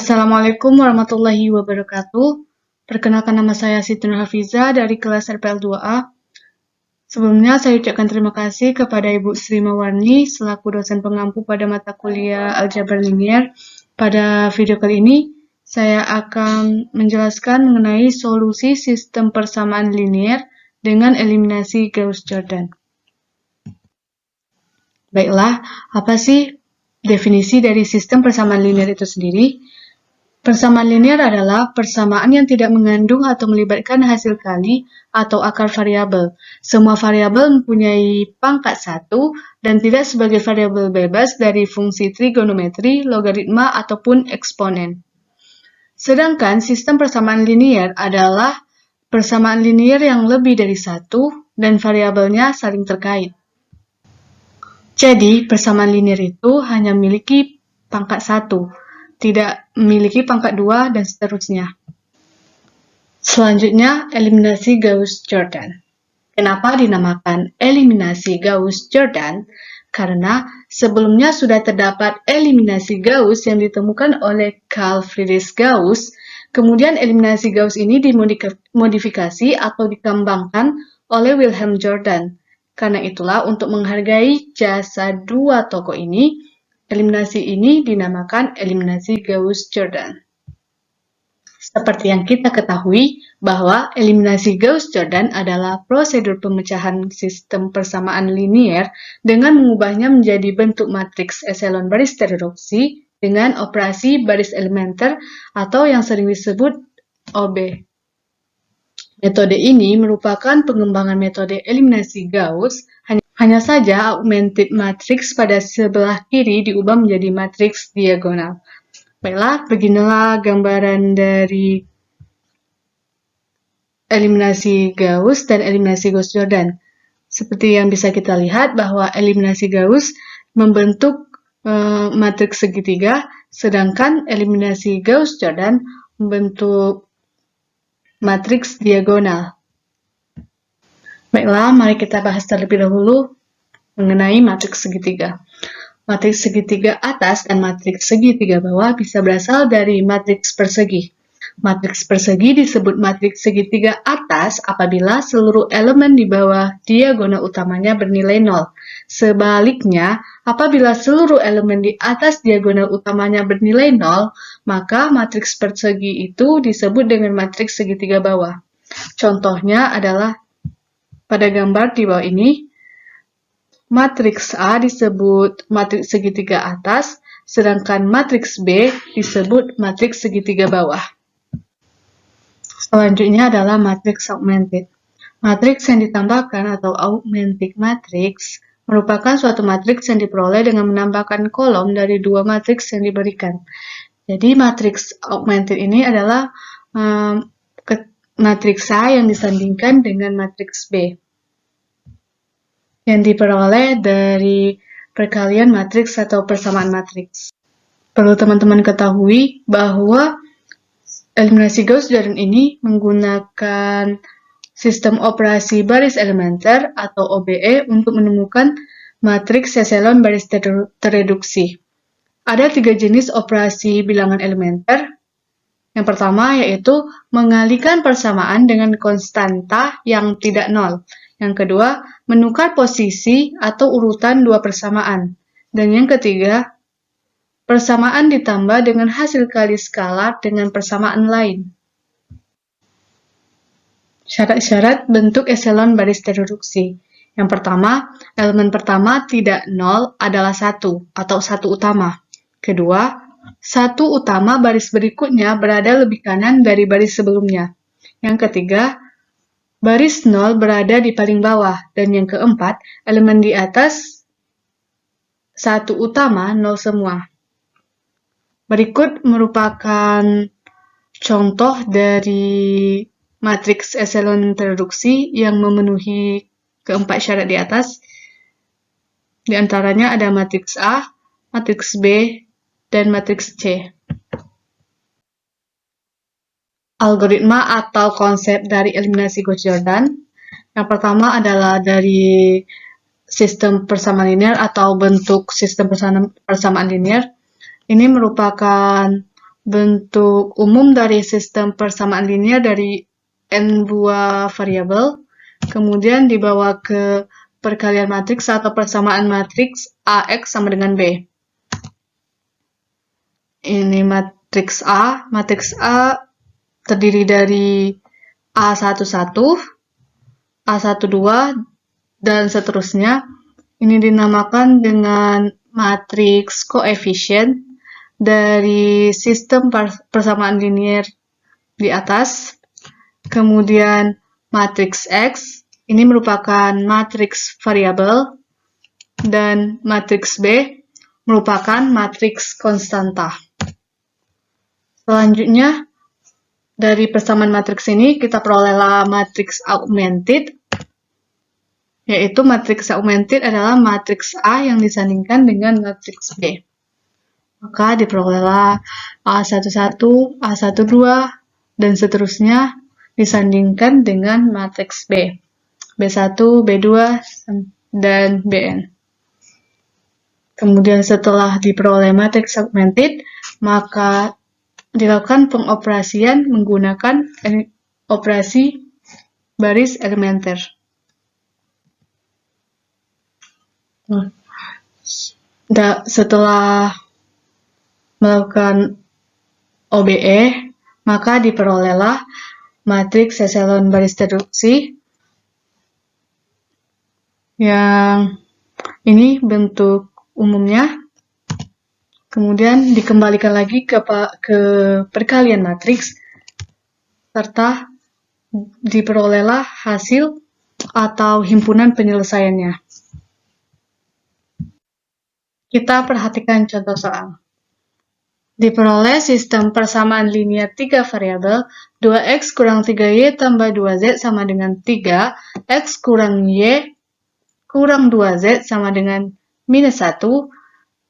Assalamualaikum warahmatullahi wabarakatuh. Perkenalkan, nama saya Siti Nurhafiza dari kelas RPL 2A. Sebelumnya saya ucapkan terima kasih kepada Ibu Sri Mawarni selaku dosen pengampu pada mata kuliah Aljabar Linier. Pada video kali ini saya akan menjelaskan mengenai solusi sistem persamaan linier dengan eliminasi Gauss-Jordan. Baiklah, apa sih definisi dari sistem persamaan linier itu sendiri? Persamaan linier adalah persamaan yang tidak mengandung atau melibatkan hasil kali atau akar variabel. Semua variabel mempunyai pangkat 1 dan tidak sebagai variabel bebas dari fungsi trigonometri, logaritma, ataupun eksponen. Sedangkan sistem persamaan linier adalah persamaan linier yang lebih dari satu dan variabelnya saling terkait. Jadi, persamaan linier itu hanya memiliki pangkat 1, tidak memiliki pangkat 2, dan seterusnya. Selanjutnya, eliminasi Gauss-Jordan. Kenapa dinamakan eliminasi Gauss-Jordan? Karena sebelumnya sudah terdapat eliminasi Gauss yang ditemukan oleh Carl Friedrich Gauss. Kemudian eliminasi Gauss ini dimodifikasi atau dikembangkan oleh Wilhelm Jordan. Karena itulah, untuk menghargai jasa dua tokoh ini, eliminasi ini dinamakan eliminasi Gauss-Jordan. Seperti yang kita ketahui bahwa eliminasi Gauss-Jordan adalah prosedur pemecahan sistem persamaan linier dengan mengubahnya menjadi bentuk matriks eselon baris terreduksi dengan operasi baris elementer atau yang sering disebut OB. Metode ini merupakan pengembangan metode eliminasi Gauss. Hanya saja augmented matrix pada sebelah kiri diubah menjadi matriks diagonal. Baiklah, beginilah gambaran dari eliminasi Gauss dan eliminasi Gauss-Jordan. Seperti yang bisa kita lihat bahwa eliminasi Gauss membentuk matriks segitiga, sedangkan eliminasi Gauss-Jordan membentuk matriks diagonal. Baiklah, mari kita bahas terlebih dahulu mengenai matriks segitiga. Matriks segitiga atas dan matriks segitiga bawah bisa berasal dari matriks persegi. Matriks persegi disebut matriks segitiga atas apabila seluruh elemen di bawah diagonal utamanya bernilai 0. Sebaliknya, apabila seluruh elemen di atas diagonal utamanya bernilai 0, maka matriks persegi itu disebut dengan matriks segitiga bawah. Contohnya adalah pada gambar di bawah ini, matriks A disebut matriks segitiga atas, sedangkan matriks B disebut matriks segitiga bawah. Selanjutnya adalah matriks augmented. Matriks yang ditambahkan atau augmented matrix merupakan suatu matriks yang diperoleh dengan menambahkan kolom dari dua matriks yang diberikan. Jadi matriks augmented ini adalah matriks A yang disandingkan dengan matriks B yang diperoleh dari perkalian matriks atau persamaan matriks. Perlu teman-teman ketahui bahwa eliminasi Gauss-Jordan ini menggunakan sistem operasi baris elementer atau OBE untuk menemukan matriks eselon baris terreduksi. Ada 3 jenis operasi bilangan elementer. Yang pertama yaitu mengalihkan persamaan dengan konstanta yang tidak nol. Yang kedua, menukar posisi atau urutan dua persamaan. Dan yang ketiga, persamaan ditambah dengan hasil kali skalar dengan persamaan lain. Syarat-syarat bentuk eselon baris terreduksi. Yang pertama, elemen pertama tidak nol adalah 1 atau 1 utama. Kedua, 1 utama baris berikutnya berada lebih kanan dari baris sebelumnya. Yang ketiga, baris 0 berada di paling bawah. Dan yang keempat, elemen di atas 1 utama 0 semua. Berikut merupakan contoh dari matriks eselon terreduksi yang memenuhi keempat syarat di atas. Di antaranya ada matriks A, matriks B, dan matriks C. Algoritma atau konsep dari eliminasi Gauss-Jordan. Yang pertama adalah dari sistem persamaan linier atau bentuk sistem persamaan linier. Ini merupakan bentuk umum dari sistem persamaan linear dari n buah variabel, kemudian dibawa ke perkalian matriks atau persamaan matriks AX sama dengan B. Ini matriks A. Matriks A terdiri dari A11, A12, dan seterusnya. Ini dinamakan dengan matriks koefisien dari sistem persamaan linear di atas. Kemudian matriks X, ini merupakan matriks variabel, dan matriks B merupakan matriks konstanta. Selanjutnya, dari persamaan matriks ini kita perolehlah matriks augmented, yaitu matriks augmented adalah matriks A yang disandingkan dengan matriks B. Maka diperolehlah A11, A12, dan seterusnya disandingkan dengan matriks B. B1, B2, dan Bn. Kemudian setelah diperoleh matriks augmented, maka dilakukan pengoperasian menggunakan operasi baris elementer. Setelah melakukan OBE, maka diperolehlah matriks eselon baris reduksi yang ini bentuk umumnya. Kemudian dikembalikan lagi ke perkalian matriks, serta diperolehlah hasil atau himpunan penyelesaiannya. Kita perhatikan contoh soal. Diperoleh sistem persamaan linear 3 variabel, 2x kurang 3y tambah 2z sama dengan 3, x kurang y kurang 2z sama dengan minus 1,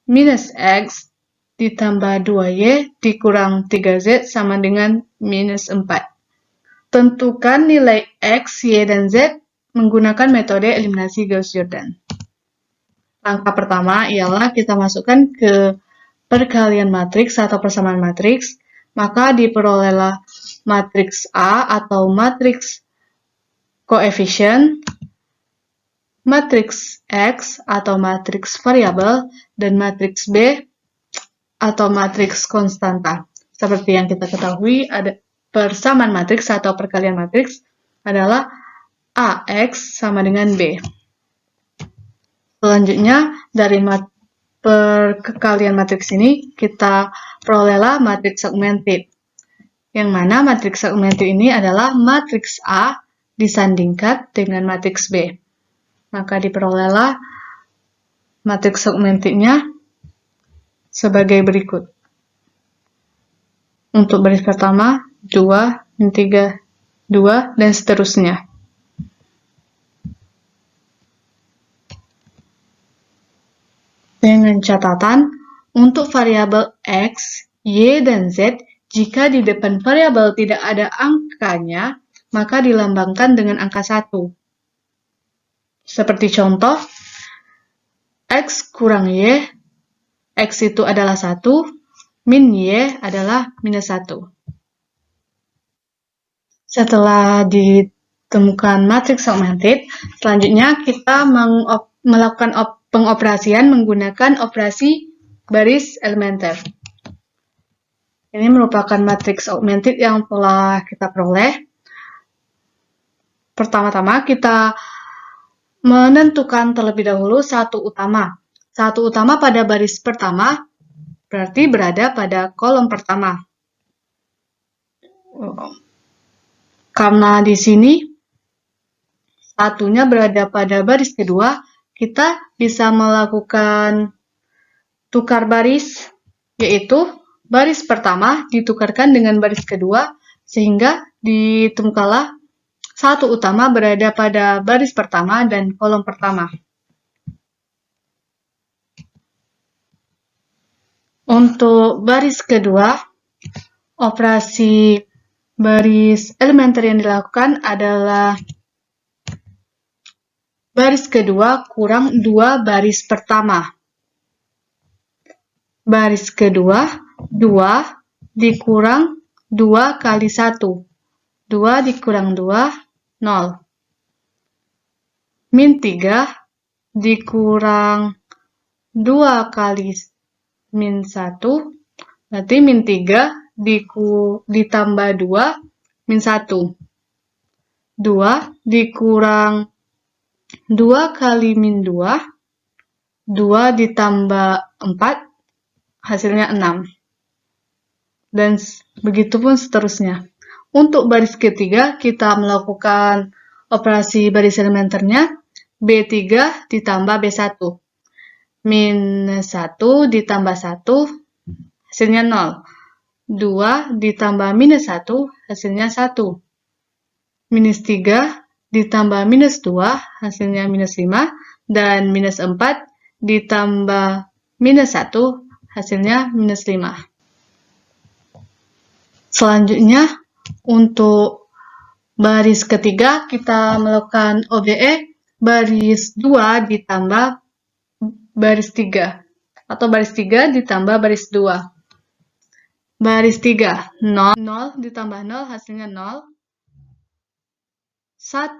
minus x ditambah 2y dikurang 3z sama dengan minus 4. Tentukan nilai x, y, dan z menggunakan metode eliminasi Gauss-Jordan. Langkah pertama ialah kita masukkan ke perkalian matriks atau persamaan matriks, maka diperolehlah matriks A atau matriks koefisien, matriks X atau matriks variabel, dan matriks B atau matriks konstanta. Seperti yang kita ketahui, ada persamaan matriks atau perkalian matriks adalah AX sama dengan B. Selanjutnya, dari perkalian matriks ini, kita perolehlah matriks augmented. Yang mana matriks augmented ini adalah matriks A disandingkan dengan matriks B. Maka diperolehlah matriks augmentednya sebagai berikut. Untuk baris pertama, 2, 3, 2, dan seterusnya. Dengan catatan, untuk variabel X, Y, dan Z, jika di depan variabel tidak ada angkanya, maka dilambangkan dengan angka 1. Seperti contoh, X kurang Y, X itu adalah 1, min Y adalah minus 1. Setelah ditemukan matriks augmented, selanjutnya kita melakukan pengoperasian menggunakan operasi baris elementer. Ini merupakan matriks augmented yang telah kita peroleh. Pertama-tama kita menentukan terlebih dahulu satu utama. Satu utama pada baris pertama berarti berada pada kolom pertama. Karena di sini satunya berada pada baris kedua, kita bisa melakukan tukar baris, yaitu baris pertama ditukarkan dengan baris kedua, sehingga ditemukanlah satu utama berada pada baris pertama dan kolom pertama. Untuk baris kedua, operasi baris elementer yang dilakukan adalah baris kedua kurang 2 baris pertama. Baris kedua, 2, dikurang 2 kali 1. 2 dikurang 2, 0. Min 3 dikurang 2 kali min 1, berarti min 3 ditambah 2, min 1. 2 dikurang 2 kali min 2, 2 ditambah 4, hasilnya 6. Dan begitupun seterusnya. Untuk baris ketiga, kita melakukan operasi baris elementernya, B3 ditambah B1. Min 1 ditambah 1, hasilnya 0. 2 ditambah minus 1, hasilnya 1. Minus 3 ditambah minus 2, hasilnya minus 5. Dan minus 4 ditambah minus 1, hasilnya minus 5. Selanjutnya, untuk baris ketiga, kita melakukan OBE baris 2 ditambah baris 3. Atau baris 3 ditambah baris 2. Baris 3, 0. 0 ditambah 0, hasilnya 0. 1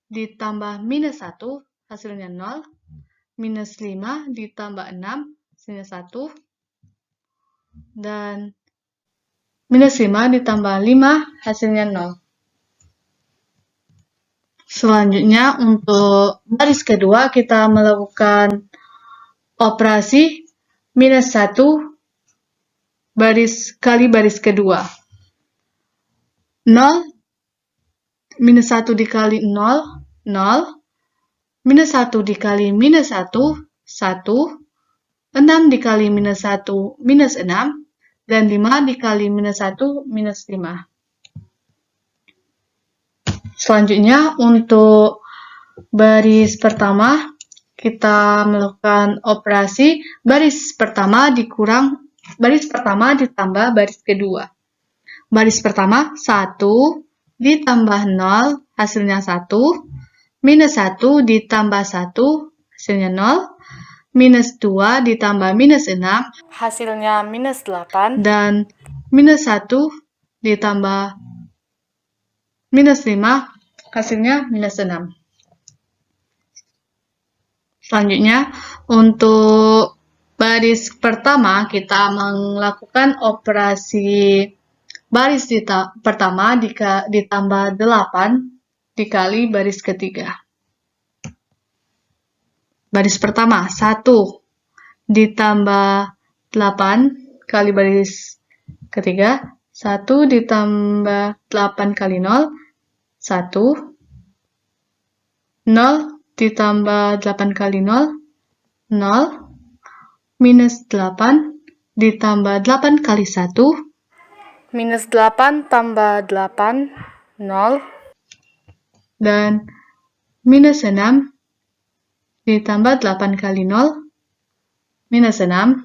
ditambah minus 1, hasilnya 0. Minus 5 ditambah 6, hasilnya 1. Dan minus 5 ditambah 5, hasilnya 0. Selanjutnya, untuk baris kedua, kita melakukan operasi minus 1 baris kali baris kedua. 0, minus 1 dikali 0, 0. Minus 1 dikali minus 1, 1. 6 dikali minus 1, minus 6. Dan 5 dikali minus 1, minus 5. Selanjutnya, untuk baris pertama, kita melakukan operasi baris pertama ditambah baris kedua. Baris pertama, 1 ditambah 0, hasilnya 1. Minus 1 ditambah 1, hasilnya 0. Minus 2 ditambah minus 6, hasilnya minus 8. Dan minus 1 ditambah minus 5, hasilnya minus 6. Selanjutnya, untuk baris pertama, kita melakukan operasi baris pertama ditambah 8 dikali baris ketiga. Baris pertama, 1 ditambah 8 kali baris ketiga. 1 ditambah 8 kali 0, 1. 0 ditambah 8 kali 0, 0. Minus 8 ditambah 8 kali 1, minus 8 tambah 8, 0. Dan minus 6 ditambah 8 kali 0, minus 6.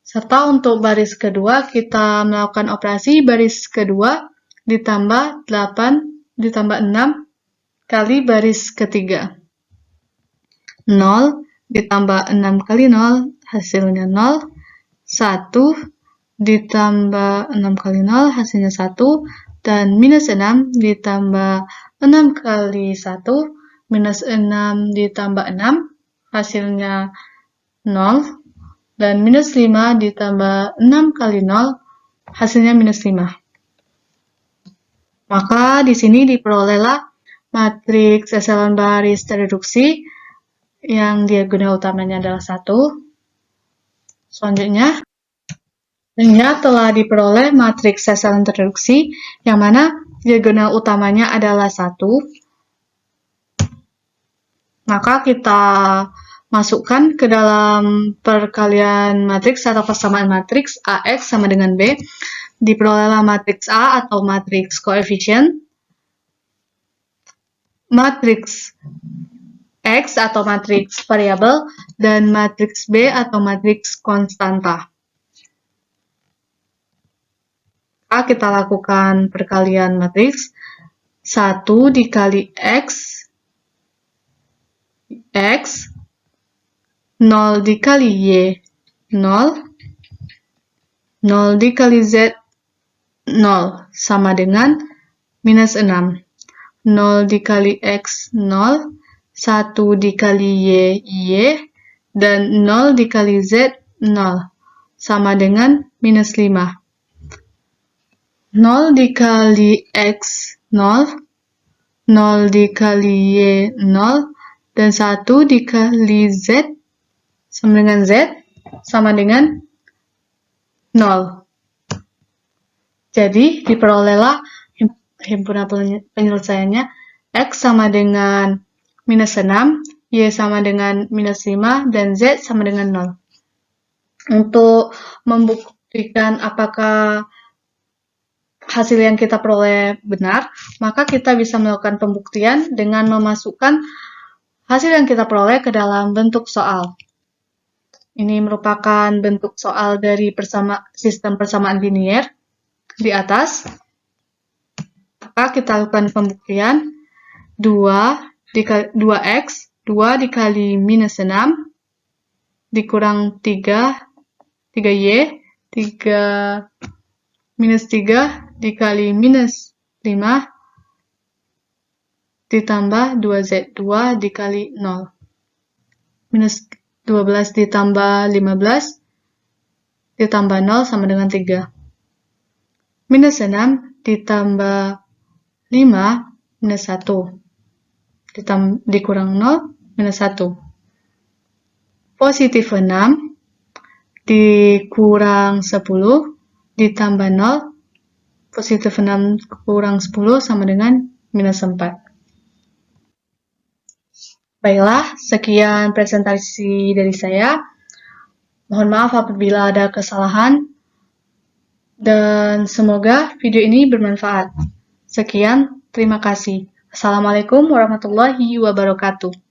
Serta untuk baris kedua, kita melakukan operasi baris kedua ditambah 6 kali baris ketiga. 0 ditambah 6 kali 0, hasilnya 0. 1 ditambah 6 kali 0, hasilnya 1. Dan minus 6 ditambah 6 kali 1, minus 6 ditambah 6, hasilnya 0. Dan minus 5 ditambah 6 kali 0, hasilnya minus 5. Maka di sini diperolehlah matriks eselon baris terreduksi yang diagonal utamanya adalah 1. Selanjutnya, telah diperoleh matriks eselon terreduksi yang mana diagonal utamanya adalah 1. Maka kita masukkan ke dalam perkalian matriks atau persamaan matriks AX sama dengan B. Diperolehlah matriks A atau matriks koefisien, matriks X atau matriks variabel, dan matriks B atau matriks konstanta. Kita lakukan perkalian matriks 1 dikali X, 0 dikali Y, 0, 0 dikali Z, 0, sama dengan minus 6. 0 dikali X, 0. 1 dikali Y, dan 0 dikali Z, 0, sama dengan minus 5. 0 dikali X, 0. 0 dikali Y, 0. Dan 1 dikali Z, sama dengan Z, sama dengan 0. Jadi, diperolehlah himpunan penyelesaiannya X sama dengan minus 6, Y sama dengan minus 5, dan Z sama dengan 0. Untuk membuktikan apakah hasil yang kita peroleh benar, maka kita bisa melakukan pembuktian dengan memasukkan hasil yang kita peroleh ke dalam bentuk soal. Ini merupakan bentuk soal dari sistem persamaan linier di atas. Maka kita lakukan pembuktian 2x, 2 dikali minus 6, dikurang 3y, 3 minus 3 dikali minus 5, ditambah 2z, 2 dikali 0. Minus 12 ditambah 15, ditambah 0 sama dengan 3. Minus 6 ditambah 5, minus 1. Dikurang 0, minus 1. Positif 6 dikurang 10 ditambah 0. Positif 6 kurang 10 sama dengan minus 4. Baiklah, sekian presentasi dari saya. Mohon maaf apabila ada kesalahan. Dan semoga video ini bermanfaat. Sekian, terima kasih. Assalamualaikum warahmatullahi wabarakatuh.